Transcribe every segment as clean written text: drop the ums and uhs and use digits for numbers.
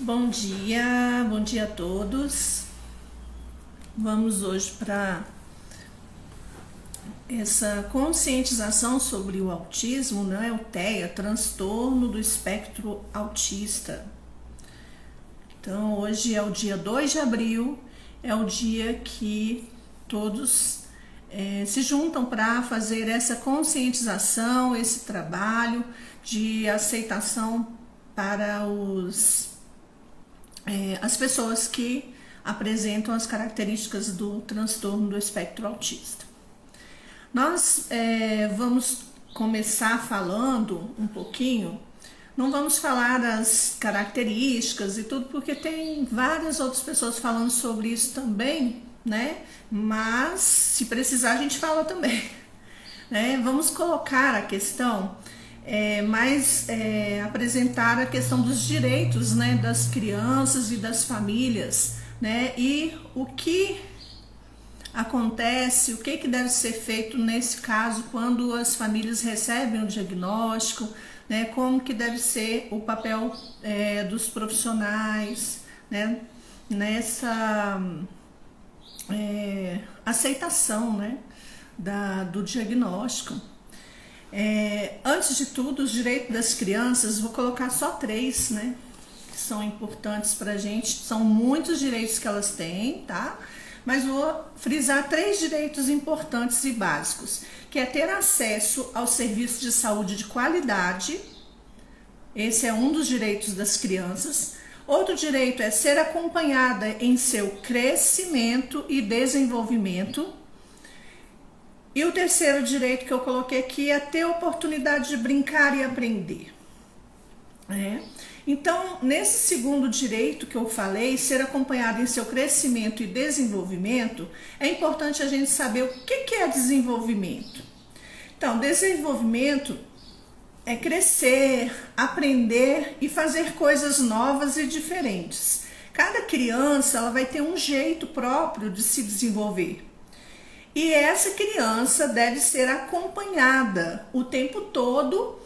Bom dia a todos. Vamos hoje para essa conscientização sobre o autismo, né? O TEA, transtorno do espectro autista. Então, hoje é o dia 2 de abril, é o dia que todos se juntam para fazer essa conscientização, esse trabalho de aceitação para as pessoas que apresentam as características do transtorno do espectro autista. Nós vamos começar falando um pouquinho, não vamos falar as características e tudo, porque tem várias outras pessoas falando sobre isso também, né? Mas se precisar a gente fala também, né? Vamos colocar a questão, apresentar a questão dos direitos, né, das crianças e das famílias, né, e o que acontece, o que deve ser feito nesse caso quando as famílias recebem o diagnóstico, né, como que deve ser o papel dos profissionais, né, nessa aceitação, né, do diagnóstico. Antes de tudo, os direitos das crianças, vou colocar só 3, né, que são importantes para a gente. São muitos direitos que elas têm, tá? Mas vou frisar 3 direitos importantes e básicos, que é ter acesso ao serviço de saúde de qualidade. Esse é um dos direitos das crianças. Outro direito é ser acompanhada em seu crescimento e desenvolvimento. E o terceiro direito que eu coloquei aqui é ter oportunidade de brincar e aprender. Então, nesse segundo direito que eu falei, ser acompanhado em seu crescimento e desenvolvimento, é importante a gente saber o que é desenvolvimento. Então, desenvolvimento é crescer, aprender e fazer coisas novas e diferentes. Cada criança ela vai ter um jeito próprio de se desenvolver. E essa criança deve ser acompanhada o tempo todo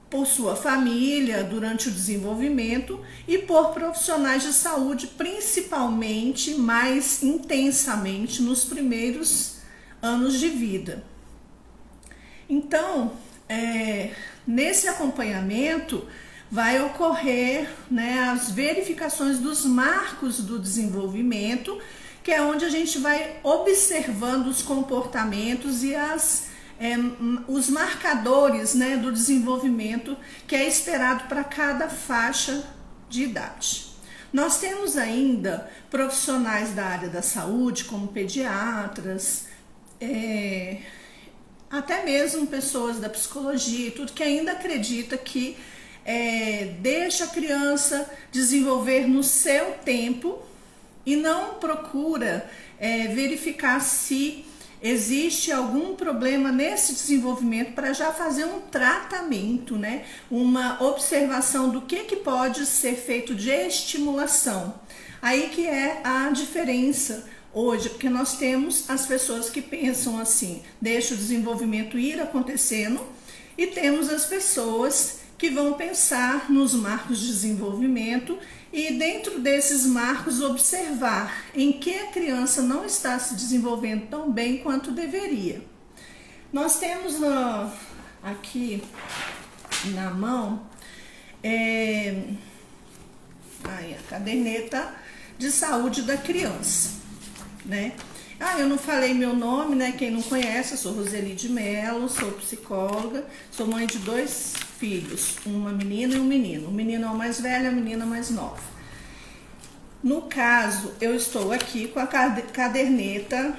por sua família durante o desenvolvimento e por profissionais de saúde, principalmente, mais intensamente nos primeiros anos de vida. Então, nesse acompanhamento vai ocorrer, né, as verificações dos marcos do desenvolvimento, que é onde a gente vai observando os comportamentos e os marcadores, né, do desenvolvimento que é esperado para cada faixa de idade. Nós temos ainda profissionais da área da saúde, como pediatras, até mesmo pessoas da psicologia e tudo, que ainda acredita que deixa a criança desenvolver no seu tempo e não procura verificar se existe algum problema nesse desenvolvimento para já fazer um tratamento, né? Uma observação do que pode ser feito de estimulação. Aí que é a diferença hoje, porque nós temos as pessoas que pensam assim, deixa o desenvolvimento ir acontecendo, e temos as pessoas que vão pensar nos marcos de desenvolvimento e dentro desses marcos observar em que a criança não está se desenvolvendo tão bem quanto deveria. Nós temos aqui na mão a caderneta de saúde da criança, né? Eu não falei meu nome, né? Quem não conhece, eu sou Roseli de Mello, sou psicóloga, sou mãe de 2 filhos, uma menina e um menino. O menino é o mais velho, a menina mais nova. No caso, eu estou aqui com a caderneta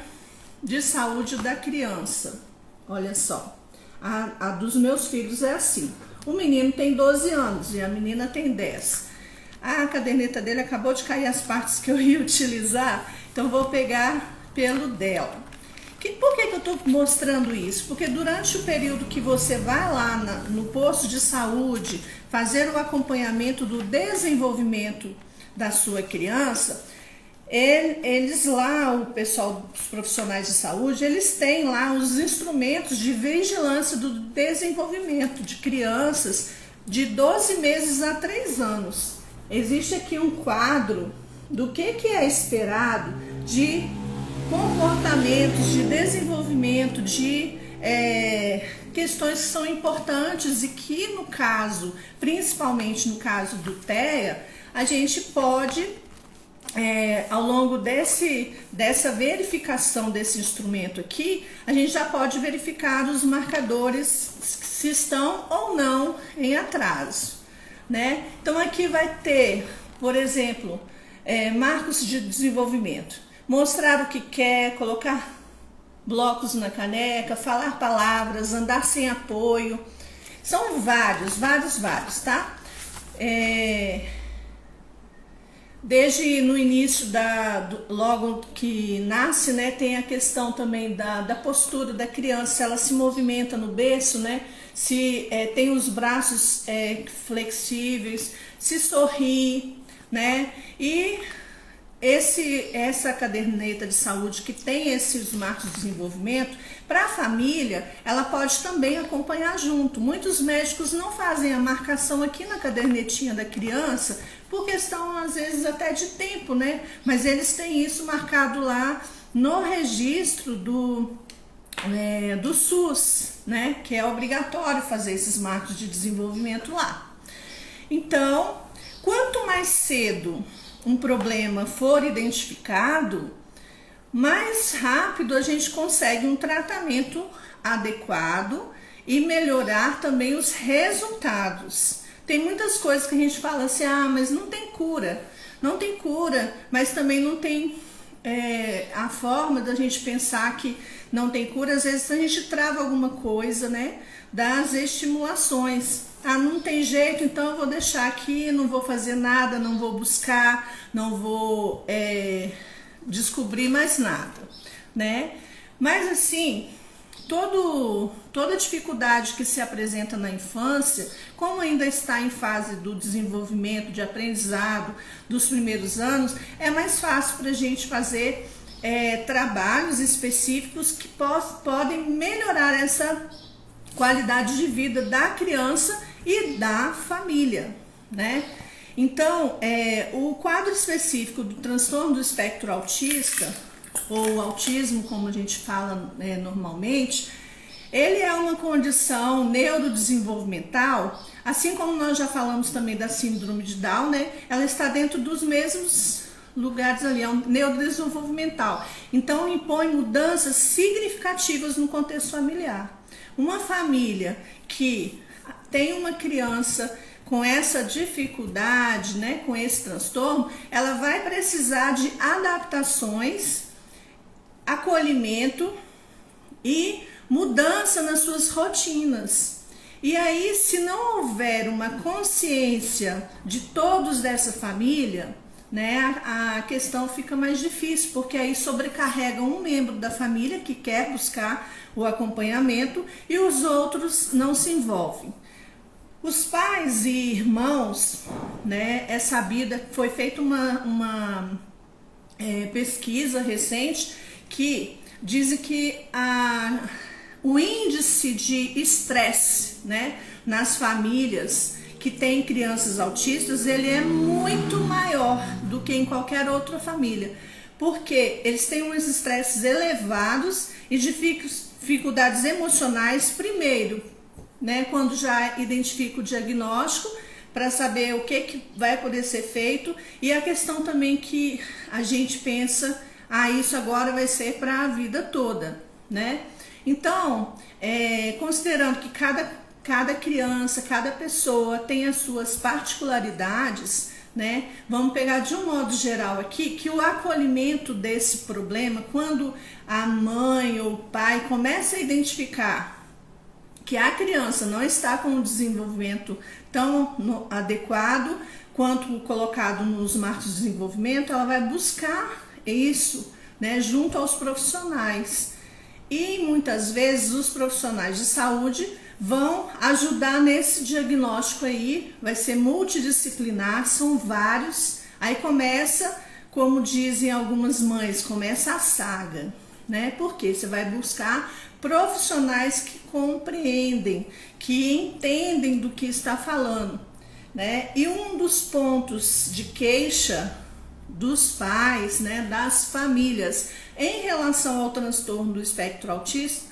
de saúde da criança. Olha só, a dos meus filhos é assim. O menino tem 12 anos e a menina tem 10. A caderneta dele acabou de cair as partes que eu ia utilizar, então vou pegar pelo dela. Por que eu estou mostrando isso? Porque durante o período que você vai lá no posto de saúde fazer o acompanhamento do desenvolvimento da sua criança, eles lá, o pessoal, os profissionais de saúde, eles têm lá os instrumentos de vigilância do desenvolvimento de crianças de 12 meses a 3 anos. existe aqui um quadro do que é esperado de comportamentos, de desenvolvimento, de questões que são importantes e que no caso, principalmente no caso do TEA, a gente pode, ao longo dessa verificação desse instrumento aqui, a gente já pode verificar os marcadores se estão ou não em atraso, né? Então aqui vai ter, por exemplo, marcos de desenvolvimento, mostrar o que quer, colocar blocos na caneca, falar palavras, andar sem apoio, são vários, tá? Desde no início, logo que nasce, né, tem a questão também da postura da criança, se ela se movimenta no berço, né, se tem os braços flexíveis, se sorri, né, e essa caderneta de saúde que tem esses marcos de desenvolvimento, para a família, ela pode também acompanhar junto. Muitos médicos não fazem a marcação aqui na cadernetinha da criança, por questão, às vezes, até de tempo, né? Mas eles têm isso marcado lá no registro do SUS, né? Que é obrigatório fazer esses marcos de desenvolvimento lá. Então, quanto mais cedo um problema for identificado, mais rápido a gente consegue um tratamento adequado e melhorar também os resultados. Tem muitas coisas que a gente fala assim, mas não tem cura. Não tem cura, mas também não tem a forma da gente pensar que não tem cura. Às vezes a gente trava alguma coisa, né, das estimulações. Não tem jeito, então eu vou deixar aqui, não vou fazer nada, não vou buscar, não vou descobrir mais nada, né? Mas assim, toda dificuldade que se apresenta na infância, como ainda está em fase do desenvolvimento, de aprendizado dos primeiros anos, é mais fácil para a gente fazer trabalhos específicos que podem melhorar essa qualidade de vida da criança e da família, né? Então, o quadro específico do transtorno do espectro autista, ou autismo, como a gente fala normalmente, ele é uma condição neurodesenvolvimental, assim como nós já falamos também da síndrome de Down, né? Ela está dentro dos mesmos lugares ali, é um neurodesenvolvimental. Então, impõe mudanças significativas no contexto familiar. Uma família que tem uma criança com essa dificuldade, né, com esse transtorno, ela vai precisar de adaptações, acolhimento e mudança nas suas rotinas. E aí, se não houver uma consciência de todos dessa família, né, a questão fica mais difícil, porque aí sobrecarrega um membro da família que quer buscar o acompanhamento e os outros não se envolvem. Os pais e irmãos, né, é sabida, foi feita uma pesquisa recente que diz que o índice de estresse, né, nas famílias que têm crianças autistas, ele é muito maior do que em qualquer outra família, porque eles têm uns estresses elevados e dificuldades emocionais, primeiro, né, quando já identifica o diagnóstico, para saber o que vai poder ser feito, e a questão também que a gente pensa, isso agora vai ser para a vida toda, né? Então, considerando que cada criança, cada pessoa tem as suas particularidades, né? Vamos pegar de um modo geral aqui, que o acolhimento desse problema, quando a mãe ou o pai começa a identificar que a criança não está com um desenvolvimento tão adequado quanto colocado nos marcos de desenvolvimento, ela vai buscar isso, né, junto aos profissionais. E muitas vezes os profissionais de saúde vão ajudar nesse diagnóstico aí, vai ser multidisciplinar, são vários. Aí começa, como dizem algumas mães, começa a saga, né? Porque você vai buscar profissionais que compreendem, que entendem do que está falando. né? E um dos pontos de queixa dos pais, né, das famílias em relação ao transtorno do espectro autista,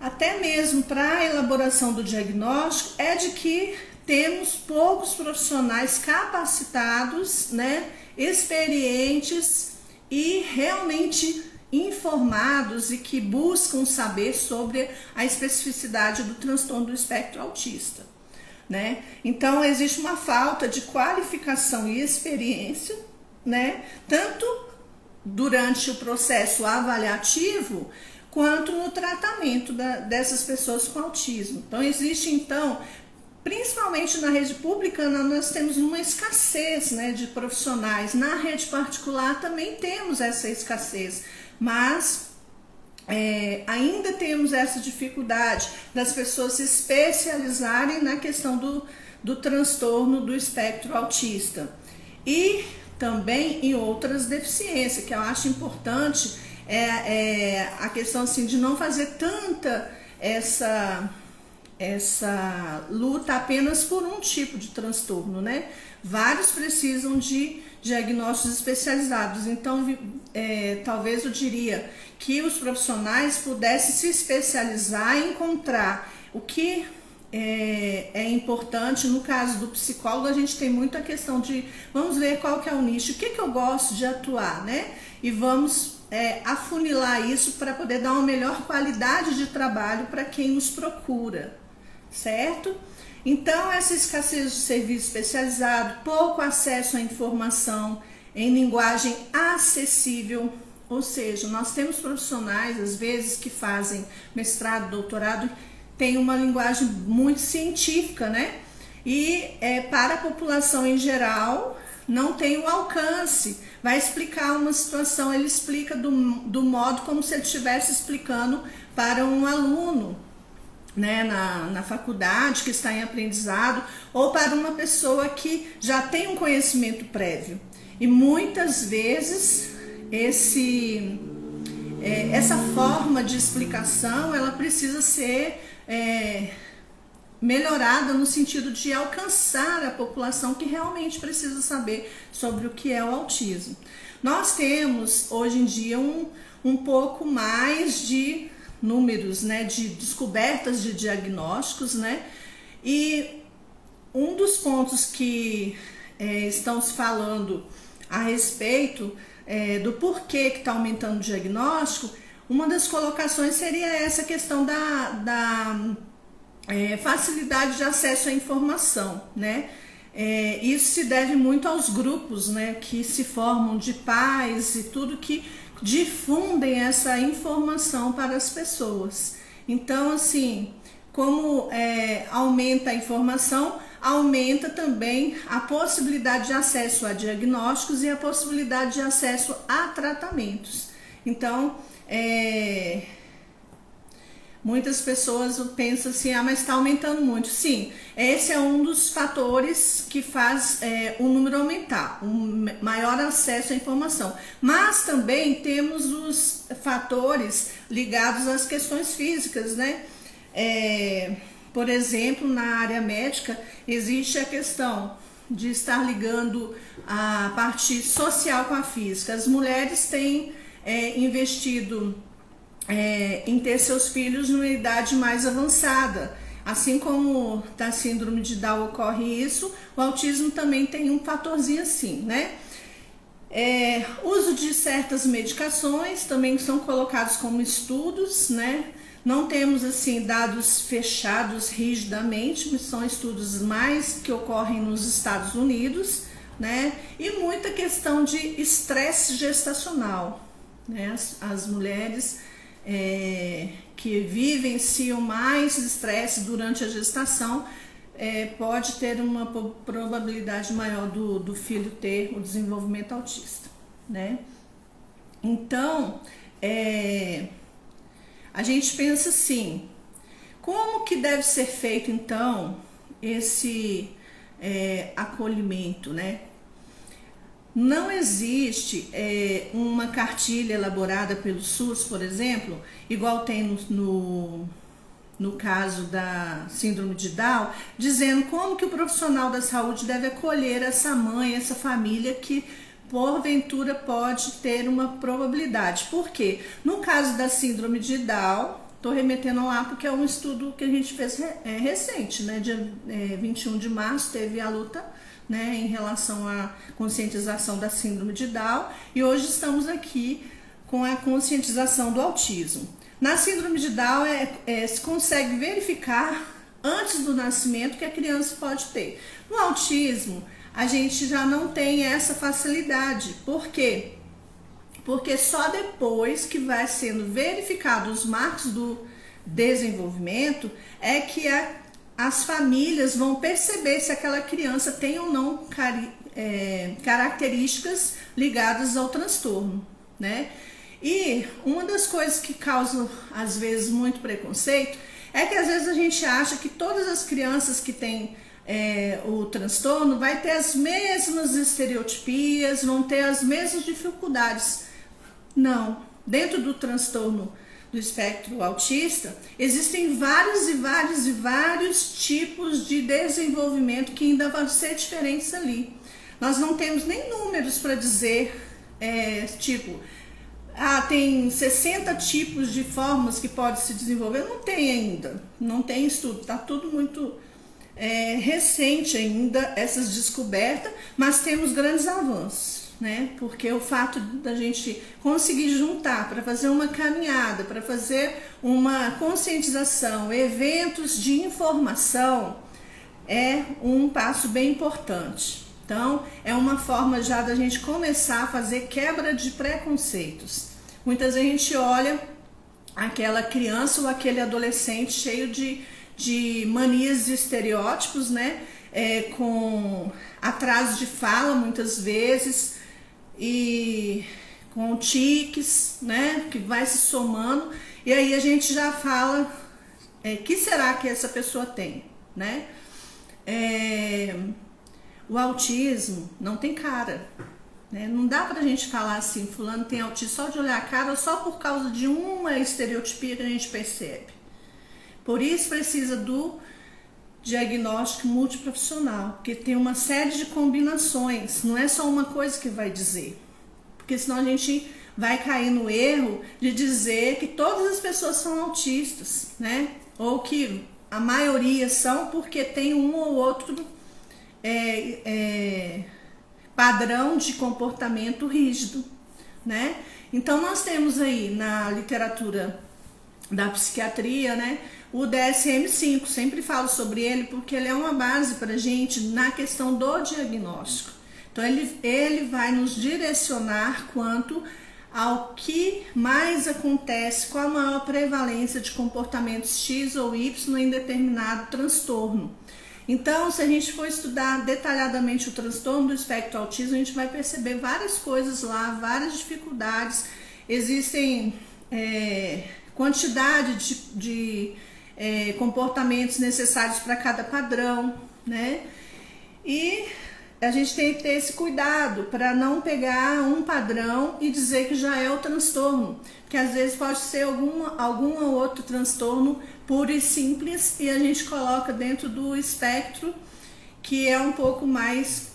até mesmo para a elaboração do diagnóstico, é de que temos poucos profissionais capacitados, né, experientes e realmente informados e que buscam saber sobre a especificidade do transtorno do espectro autista, né? Então existe uma falta de qualificação e experiência, né, tanto durante o processo avaliativo quanto no tratamento dessas pessoas com autismo. Então existe principalmente na rede pública, nós temos uma escassez, né, de profissionais. Na rede particular também temos essa escassez, mas ainda temos essa dificuldade das pessoas se especializarem na questão do transtorno do espectro autista. E também em outras deficiências, que eu acho importante, a questão assim, de não fazer tanta essa luta apenas por um tipo de transtorno, né? Vários precisam de diagnósticos especializados. Então, talvez eu diria que os profissionais pudessem se especializar e encontrar o que é importante. No caso do psicólogo, a gente tem muito a questão de vamos ver qual que é o nicho, o que eu gosto de atuar, né? E vamos afunilar isso para poder dar uma melhor qualidade de trabalho para quem nos procura, certo? Então, essa escassez de serviço especializado, pouco acesso à informação em linguagem acessível, ou seja, nós temos profissionais, às vezes, que fazem mestrado, doutorado, tem uma linguagem muito científica, né? E para a população em geral não tem o alcance. Vai explicar uma situação, ele explica do modo como se ele estivesse explicando para um aluno, né, na faculdade que está em aprendizado, ou para uma pessoa que já tem um conhecimento prévio. E muitas vezes essa forma de explicação ela precisa ser melhorada no sentido de alcançar a população que realmente precisa saber sobre o que é o autismo. Nós temos hoje em dia um pouco mais de números, né, de descobertas de diagnósticos, né, e um dos pontos que estão se falando a respeito do porquê que está aumentando o diagnóstico, uma das colocações seria essa questão da facilidade de acesso à informação, né? Isso se deve muito aos grupos, né, que se formam de pais e tudo que difundem essa informação para as pessoas. Então, assim, como aumenta a informação, aumenta também a possibilidade de acesso a diagnósticos e a possibilidade de acesso a tratamentos. Então, muitas pessoas pensam assim, mas está aumentando muito. Sim, esse é um dos fatores que faz o número aumentar, um maior acesso à informação. Mas também temos os fatores ligados às questões físicas, né? Por exemplo, na área médica, existe a questão de estar ligando a parte social com a física. As mulheres têm investido em ter seus filhos numa idade mais avançada. Assim como da síndrome de Down ocorre isso, o autismo também tem um fatorzinho assim, né? Uso de certas medicações também são colocados como estudos, né? Não temos assim dados fechados rigidamente, mas são estudos mais que ocorrem nos Estados Unidos, né? E muita questão de estresse gestacional, né? As mulheres que vivenciam mais estresse durante a gestação pode ter uma probabilidade maior do filho ter o desenvolvimento autista, né? Então, a gente pensa assim, como que deve ser feito então esse acolhimento, né? Não existe uma cartilha elaborada pelo SUS, por exemplo, igual tem no caso da síndrome de Down, dizendo como que o profissional da saúde deve acolher essa mãe, essa família que porventura pode ter uma probabilidade. Por quê? No caso da síndrome de Down, estou remetendo lá porque é um estudo que a gente fez recente, né? Dia 21 de março teve a luta, né, em relação à conscientização da síndrome de Down, e hoje estamos aqui com a conscientização do autismo. Na síndrome de Down se consegue verificar antes do nascimento que a criança pode ter. No autismo, a gente já não tem essa facilidade. Por quê? Porque só depois que vai sendo verificado os marcos do desenvolvimento é que as famílias vão perceber se aquela criança tem ou não características ligadas ao transtorno, né? E uma das coisas que causa, às vezes, muito preconceito é que, às vezes, a gente acha que todas as crianças que têm o transtorno vai ter as mesmas estereotipias, vão ter as mesmas dificuldades. Não. Dentro do transtorno do espectro autista, existem vários tipos de desenvolvimento que ainda vão ser diferentes ali. Nós não temos nem números para dizer, tem 60 tipos de formas que pode se desenvolver. Não tem ainda, não tem estudo, está tudo muito recente ainda, essas descobertas, mas temos grandes avanços, né? Porque o fato da gente conseguir juntar para fazer uma caminhada, para fazer uma conscientização, eventos de informação, é um passo bem importante. Então, é uma forma já da gente começar a fazer quebra de preconceitos. Muitas vezes a gente olha aquela criança ou aquele adolescente cheio de manias e estereótipos, né? Com atraso de fala, muitas vezes, e com tiques, né? Que vai se somando, e aí a gente já fala, que será que essa pessoa tem, né? O autismo não tem cara, né? Não dá pra gente falar assim, fulano tem autismo só de olhar a cara ou só por causa de uma estereotipia que a gente percebe. Por isso precisa do diagnóstico multiprofissional, porque tem uma série de combinações, não é só uma coisa que vai dizer, porque senão a gente vai cair no erro de dizer que todas as pessoas são autistas, né? Ou que a maioria são porque tem um ou outro padrão de comportamento rígido, né? Então nós temos aí na literatura da psiquiatria, né, o DSM-5, sempre falo sobre ele porque ele é uma base para a gente na questão do diagnóstico. Então ele vai nos direcionar quanto ao que mais acontece, qual a maior prevalência de comportamentos X ou Y em determinado transtorno. Então, se a gente for estudar detalhadamente o transtorno do espectro autismo, a gente vai perceber várias coisas lá, várias dificuldades. Existem quantidade de comportamentos necessários para cada padrão, né? E a gente tem que ter esse cuidado para não pegar um padrão e dizer que já é o transtorno, porque às vezes pode ser algum outro transtorno puro e simples e a gente coloca dentro do espectro que é um pouco mais,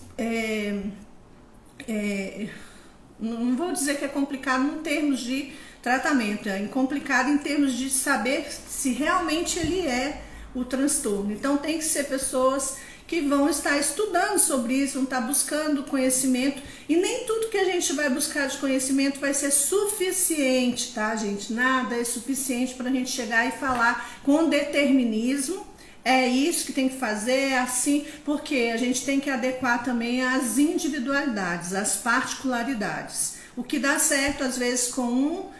não vou dizer que é complicado em termos de tratamento, é complicado em termos de saber se realmente ele é o transtorno. Então tem que ser pessoas que vão estar estudando sobre isso, vão estar buscando conhecimento, e nem tudo que a gente vai buscar de conhecimento vai ser suficiente, tá, gente? Nada é suficiente para a gente chegar e falar com determinismo, é isso que tem que fazer, é assim, porque a gente tem que adequar também às individualidades, às particularidades. O que dá certo, às vezes, com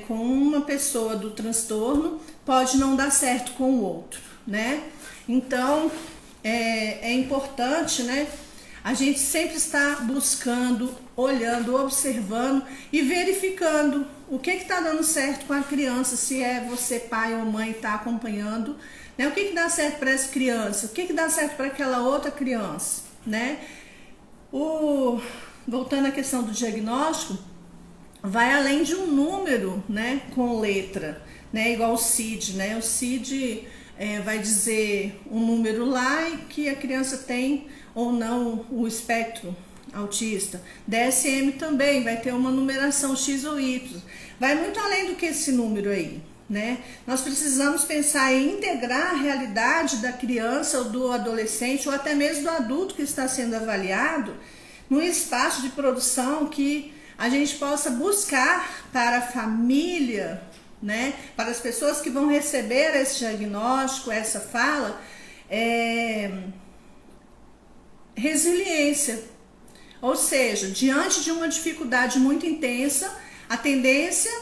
uma pessoa do transtorno, pode não dar certo com o outro, né? Então, é importante, né, a gente sempre estar buscando, olhando, observando e verificando o que está dando certo com a criança, se é você, pai ou mãe, está acompanhando, né? O que dá certo para essa criança, o que dá certo para aquela outra criança, né? Voltando à questão do diagnóstico, vai além de um número, né, com letra. né? Igual o CID, né? O CID vai dizer um número lá e que a criança tem ou não o espectro autista. DSM também vai ter uma numeração X ou Y. Vai muito além do que esse número aí, né? Nós precisamos pensar em integrar a realidade da criança ou do adolescente ou até mesmo do adulto que está sendo avaliado num espaço de produção que a gente possa buscar para a família, né? Para as pessoas que vão receber esse diagnóstico, essa fala, resiliência. Ou seja, diante de uma dificuldade muito intensa, a tendência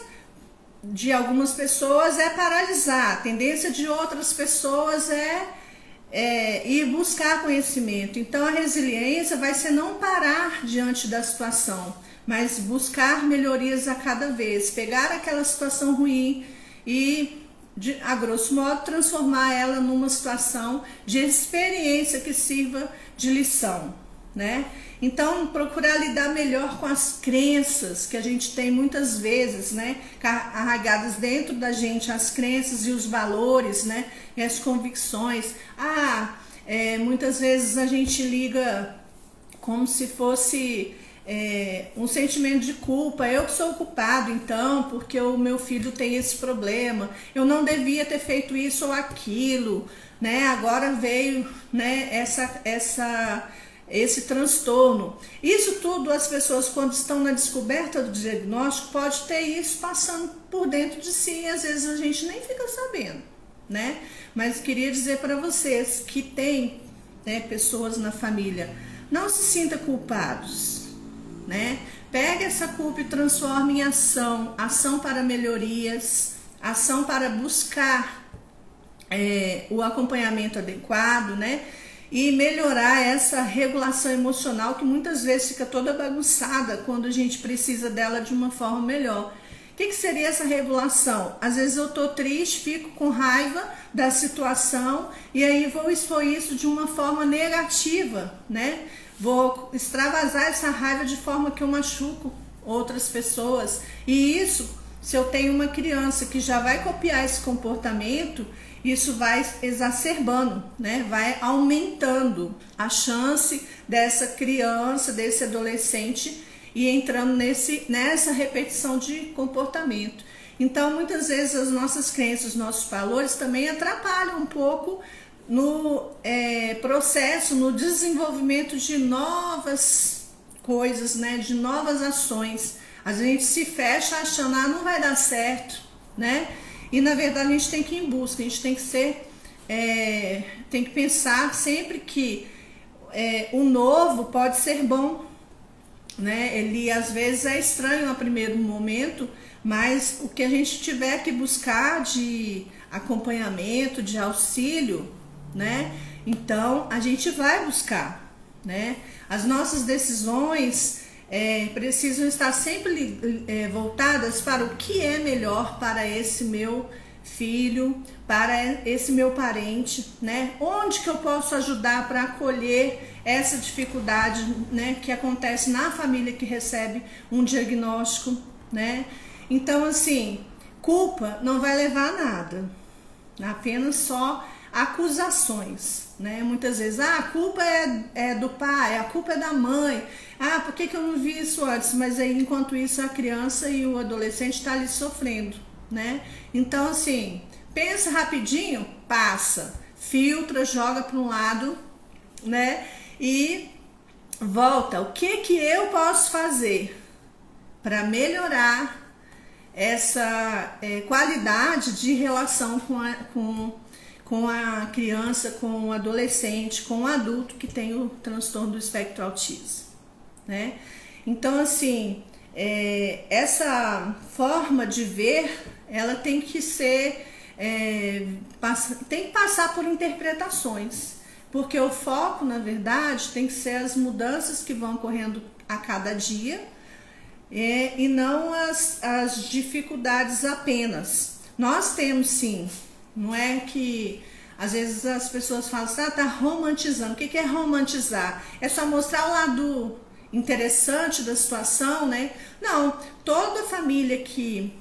de algumas pessoas é paralisar, a tendência de outras pessoas é ir buscar conhecimento. Então a resiliência vai ser não parar diante da situação, mas buscar melhorias a cada vez, pegar aquela situação ruim e, a grosso modo, transformar ela numa situação de experiência que sirva de lição, né? Então, procurar lidar melhor com as crenças que a gente tem muitas vezes, né? Arraigadas dentro da gente, as crenças e os valores, né? E as convicções. Muitas vezes a gente liga como se fosse um sentimento de culpa. Eu que sou o culpado, então, porque o meu filho tem esse problema. Eu não devia ter feito isso ou aquilo, né? Agora veio, né, esse transtorno. Isso tudo, as pessoas, quando estão na descoberta do diagnóstico, pode ter isso passando por dentro de si e às vezes a gente nem fica sabendo, né? Mas queria dizer para vocês que tem, né, pessoas na família, não se sinta culpados, né? Pegue essa culpa e transforme em ação, ação para melhorias, ação para buscar o acompanhamento adequado, né? E melhorar essa regulação emocional que muitas vezes fica toda bagunçada quando a gente precisa dela de uma forma melhor. O que seria essa regulação? Às vezes eu tô triste, fico com raiva da situação e aí vou expor isso de uma forma negativa, né? Vou extravasar essa raiva de forma que eu machuco outras pessoas. E isso, se eu tenho uma criança que já vai copiar esse comportamento, isso vai exacerbando, né? Vai aumentando a chance dessa criança, desse adolescente ir entrando nessa repetição de comportamento. Então, muitas vezes as nossas crenças, os nossos valores também atrapalham um pouco no processo, no desenvolvimento de novas coisas, né? De novas ações. A gente se fecha achando, não vai dar certo, né? E na verdade a gente tem que ir em busca, a gente tem que tem que pensar sempre que o novo pode ser bom, né? Ele às vezes é estranho a primeiro momento, mas o que a gente tiver que buscar de acompanhamento, de auxílio, né? Então a gente vai buscar, né? As nossas decisões precisam estar sempre voltadas para o que é melhor para esse meu filho, para esse meu parente, né? Onde que eu posso ajudar para acolher essa dificuldade, né, que acontece na família que recebe um diagnóstico, né? Então, assim, culpa não vai levar a nada, apenas só acusações, né? Muitas vezes, a culpa é do pai, a culpa é da mãe, por que eu não vi isso antes? Mas aí, enquanto isso, a criança e o adolescente está ali sofrendo, né? Então, assim, pensa rapidinho, passa, filtra, joga para um lado, né? E volta. O que eu posso fazer para melhorar essa qualidade de relação com a criança, com o adolescente, com o adulto que tem o transtorno do espectro autista, né? Então, assim, essa forma de ver, ela tem que ser, tem que passar por interpretações, porque o foco, na verdade, tem que ser as mudanças que vão ocorrendo a cada dia, e não as dificuldades apenas. Nós temos sim, não é que às vezes as pessoas falam assim, tá romantizando. O que é romantizar? É só mostrar o lado interessante da situação, né? Não, toda família que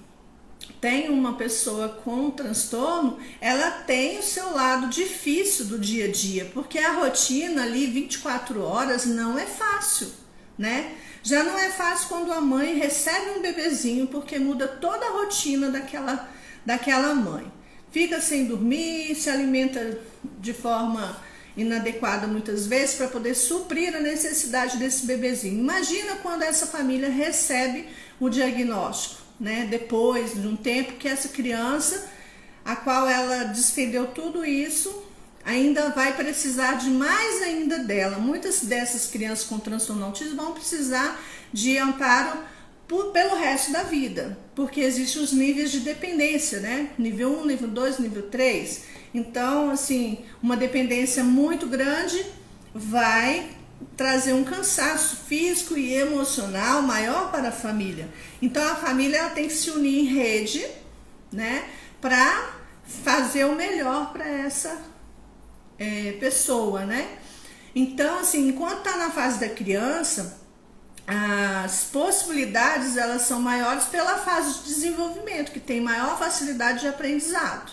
tem uma pessoa com transtorno, ela tem o seu lado difícil do dia a dia, porque a rotina ali 24 horas não é fácil, né? Já não é fácil quando a mãe recebe um bebezinho, porque muda toda a rotina daquela mãe. Fica sem dormir, se alimenta de forma inadequada muitas vezes para poder suprir a necessidade desse bebezinho. Imagina quando essa família recebe o diagnóstico, né? Depois de um tempo que essa criança, a qual ela despendeu tudo isso, ainda vai precisar de mais ainda dela. Muitas dessas crianças com transtorno autismo vão precisar de amparo pelo resto da vida, porque existem os níveis de dependência, né? Nível 1, nível 2, nível 3. Então, assim, uma dependência muito grande vai trazer um cansaço físico e emocional maior para a família. Então, a família ela tem que se unir em rede, né? Para fazer o melhor para essa pessoa, né? Então, assim, enquanto está na fase da criança, as possibilidades elas são maiores pela fase de desenvolvimento, que tem maior facilidade de aprendizado.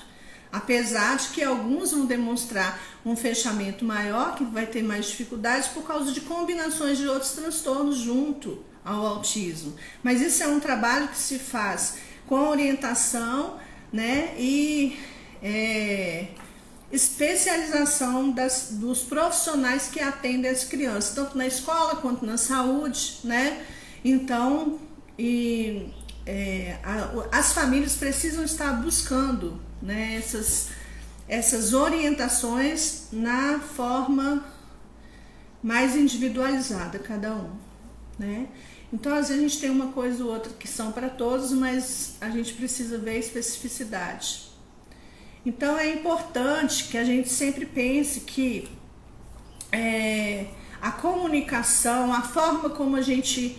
Apesar de que alguns vão demonstrar um fechamento maior, que vai ter mais dificuldades por causa de combinações de outros transtornos junto ao autismo. Mas isso é um trabalho que se faz com orientação, né, e especialização dos profissionais que atendem as crianças, tanto na escola quanto na saúde, né? Então, as famílias precisam estar buscando, né, essas orientações na forma mais individualizada, cada um, né? Então, às vezes a gente tem uma coisa ou outra que são para todos, mas a gente precisa ver a especificidade. Então, é importante que a gente sempre pense que a comunicação, a forma como a gente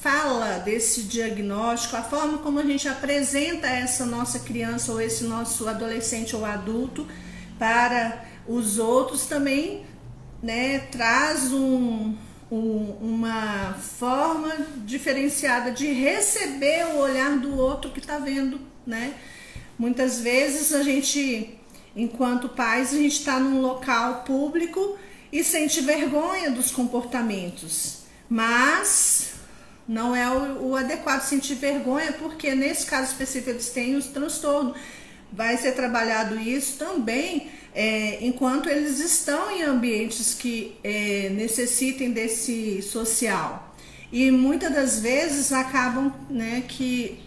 fala desse diagnóstico, a forma como a gente apresenta essa nossa criança ou esse nosso adolescente ou adulto para os outros também, né, traz uma forma diferenciada de receber o olhar do outro que está vendo, né? Muitas vezes a gente, enquanto pais, a gente está num local público e sente vergonha dos comportamentos, mas não é o adequado sentir vergonha, porque nesse caso específico eles têm os transtornos. Vai ser trabalhado isso também enquanto eles estão em ambientes que necessitem desse social. E muitas das vezes acabam, né, que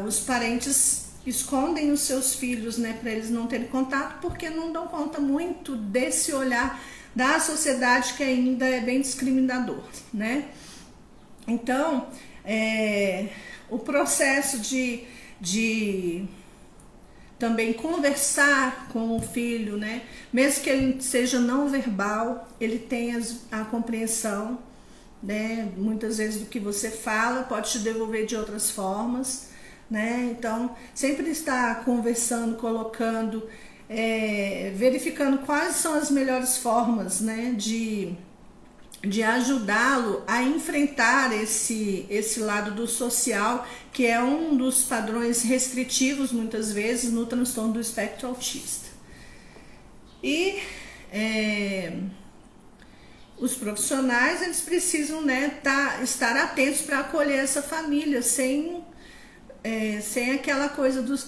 os parentes escondem os seus filhos, né, para eles não terem contato, porque não dão conta muito desse olhar da sociedade que ainda é bem discriminador, né? Então, o processo de também conversar com o filho, né, mesmo que ele seja não verbal, ele tem a compreensão, né, muitas vezes do que você fala, pode te devolver de outras formas, né? Então, sempre estar conversando, colocando, verificando quais são as melhores formas, né, de ajudá-lo a enfrentar esse lado do social, que é um dos padrões restritivos, muitas vezes, no transtorno do espectro autista. E os profissionais, eles precisam, né, estar atentos para acolher essa família, sem aquela coisa dos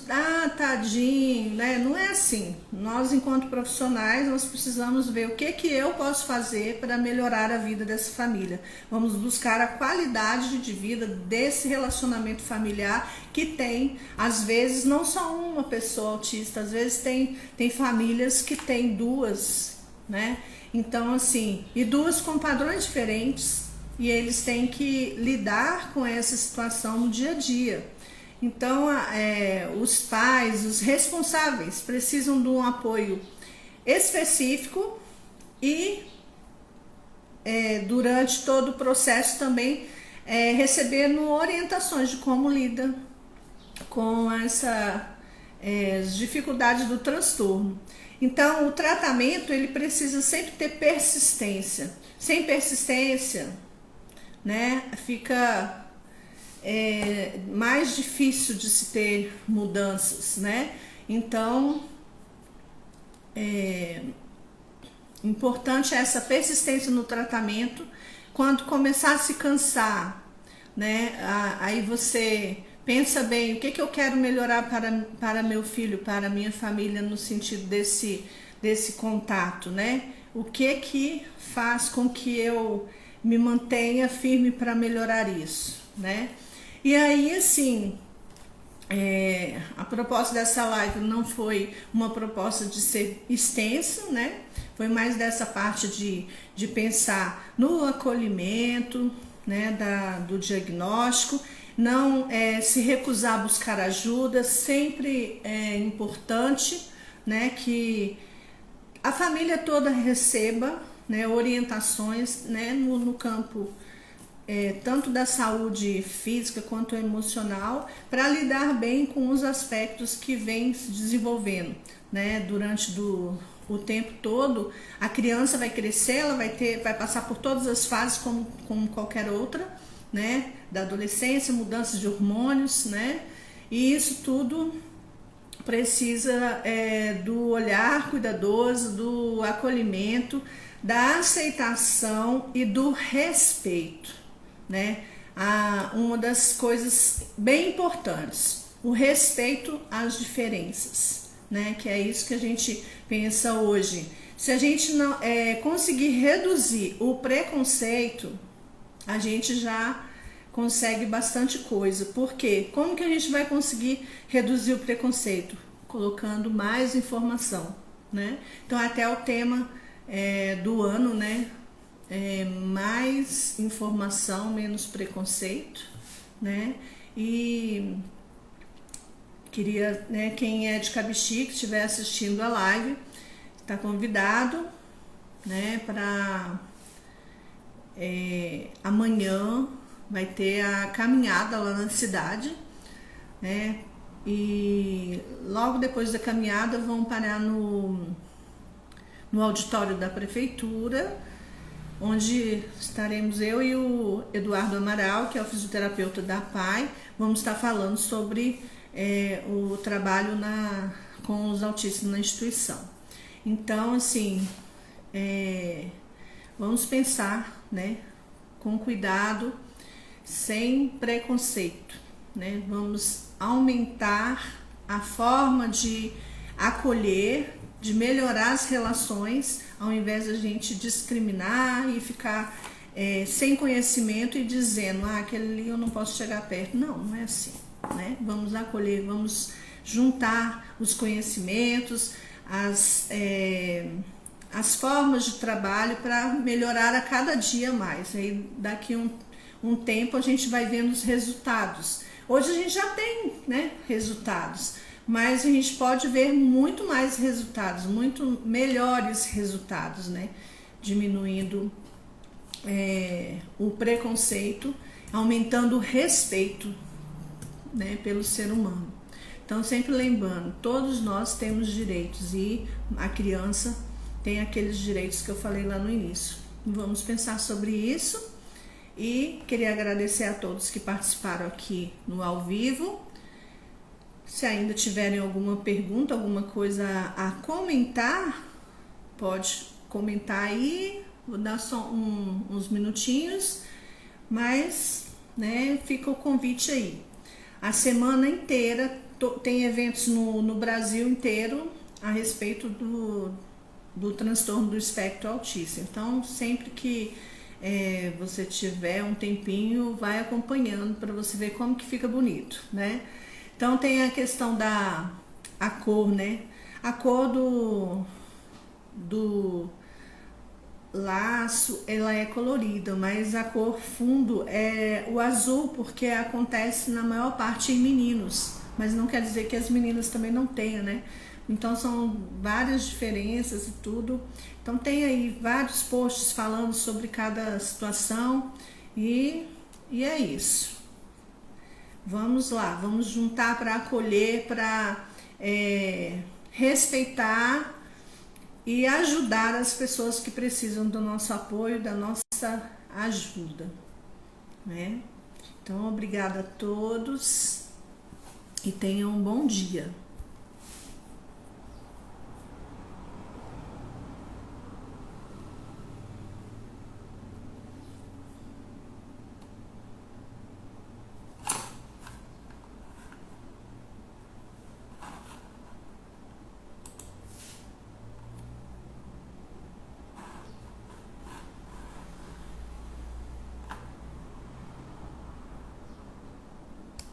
tadinho, né? Não é assim. Nós, enquanto profissionais, nós precisamos ver o que eu posso fazer para melhorar a vida dessa família. Vamos buscar a qualidade de vida desse relacionamento familiar que tem, às vezes, não só uma pessoa autista, às vezes tem famílias que tem duas, né? Então, assim, e duas com padrões diferentes, e eles têm que lidar com essa situação no dia a dia. Então, os pais, os responsáveis, precisam de um apoio específico e, durante todo o processo também, recebendo orientações de como lida com as dificuldades do transtorno. Então, o tratamento, ele precisa sempre ter persistência. Sem persistência, né, fica mais difícil de se ter mudanças, né? Então, importante é essa persistência no tratamento. Quando começar a se cansar, né? Aí você pensa bem, o que eu quero melhorar para meu filho, para minha família, no sentido desse contato, né? O que faz com que eu me mantenha firme para melhorar isso, né? E aí, assim, a proposta dessa live não foi uma proposta de ser extensa, né? Foi mais dessa parte de pensar no acolhimento, né, do diagnóstico, não se recusar a buscar ajuda. Sempre é importante, né, que a família toda receba, né, orientações, né, no campo tanto da saúde física quanto emocional, para lidar bem com os aspectos que vêm se desenvolvendo, né, durante o tempo todo. A criança vai crescer, ela vai passar por todas as fases como qualquer outra, né, da adolescência, mudanças de hormônios, né, e isso tudo precisa do olhar cuidadoso, do acolhimento, da aceitação e do respeito, né? Uma das coisas bem importantes, o respeito às diferenças, né? Que é isso que a gente pensa hoje. Se a gente não conseguir reduzir o preconceito, a gente já consegue bastante coisa. Por quê? Como que a gente vai conseguir reduzir o preconceito? Colocando mais informação, né? Então, até o tema do ano, né? Mais informação, menos preconceito, né? E queria, né, quem é de Cabixi, que estiver assistindo a live, está convidado, né, para amanhã vai ter a caminhada lá na cidade, né? E logo depois da caminhada vão parar no auditório da prefeitura, onde estaremos eu e o Eduardo Amaral, que é o fisioterapeuta da PAI. Vamos estar falando sobre o trabalho com os autistas na instituição. Então, assim, vamos pensar, né, com cuidado, sem preconceito, né? Vamos aumentar a forma de acolher, de melhorar as relações, ao invés de a gente discriminar e ficar sem conhecimento e dizendo, aquele ali eu não posso chegar perto. Não, não é assim, né? Vamos acolher, vamos juntar os conhecimentos, as formas de trabalho para melhorar a cada dia mais. Aí daqui um tempo a gente vai vendo os resultados. Hoje a gente já tem, né, resultados, mas a gente pode ver muito mais resultados, muito melhores resultados, né? Diminuindo o preconceito, aumentando o respeito, né, pelo ser humano. Então, sempre lembrando, todos nós temos direitos e a criança tem aqueles direitos que eu falei lá no início. Vamos pensar sobre isso. E queria agradecer a todos que participaram aqui no ao vivo. Se ainda tiverem alguma pergunta, alguma coisa a comentar, pode comentar aí. Vou dar só uns minutinhos, mas, né, fica o convite aí. A semana inteira tem eventos no Brasil inteiro a respeito do transtorno do espectro autista. Então, sempre que você tiver um tempinho, vai acompanhando para você ver como que fica bonito, né? Então tem a questão a cor, né? A cor do laço, ela é colorida, mas a cor fundo é o azul, porque acontece na maior parte em meninos, mas não quer dizer que as meninas também não tenham, né? Então são várias diferenças e tudo. Então tem aí vários posts falando sobre cada situação e é isso. Vamos lá, vamos juntar para acolher, para respeitar e ajudar as pessoas que precisam do nosso apoio, da nossa ajuda, né? Então, obrigada a todos e tenham um bom dia.